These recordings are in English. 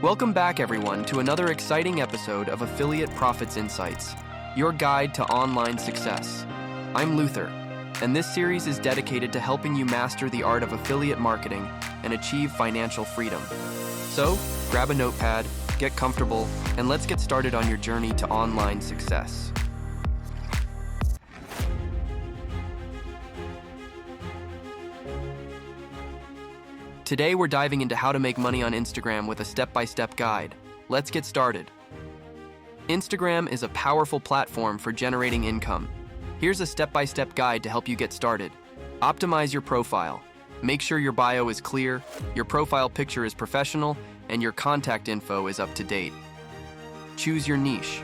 Welcome back, everyone, to another exciting episode of Affiliate Profits Insights, your guide to online success. I'm Luther, and this series is dedicated to helping you master the art of affiliate marketing and achieve financial freedom. So, grab a notepad, get comfortable, and let's get started on your journey to online success. Today, we're diving into how to make money on Instagram with a step-by-step guide. Let's get started. Instagram is a powerful platform for generating income. Here's a step-by-step guide to help you get started. Optimize your profile. Make sure your bio is clear, your profile picture is professional, and your contact info is up to date. Choose your niche.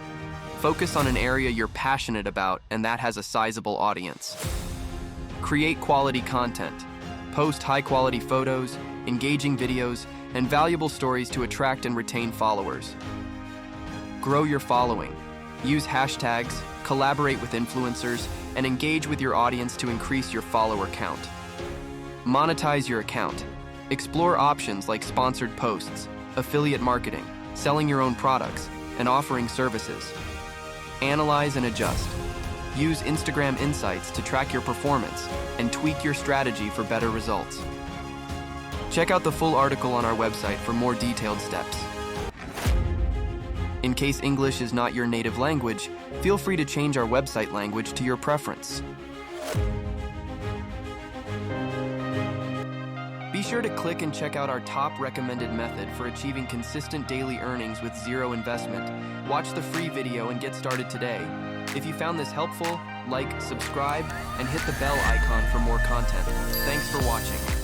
Focus on an area you're passionate about and that has a sizable audience. Create quality content. Post high-quality photos, engaging videos, and valuable stories to attract and retain followers. Grow your following. Use hashtags, collaborate with influencers, and engage with your audience to increase your follower count. Monetize your account. Explore options like sponsored posts, affiliate marketing, selling your own products, and offering services. Analyze and adjust. Use Instagram Insights to track your performance and tweak your strategy for better results. Check out the full article on our website for more detailed steps. In case English is not your native language, feel free to change our website language to your preference. Be sure to click and check out our top recommended method for achieving consistent daily earnings with zero investment. Watch the free video and get started today. If you found this helpful, like, subscribe, and hit the bell icon for more content. Thanks for watching.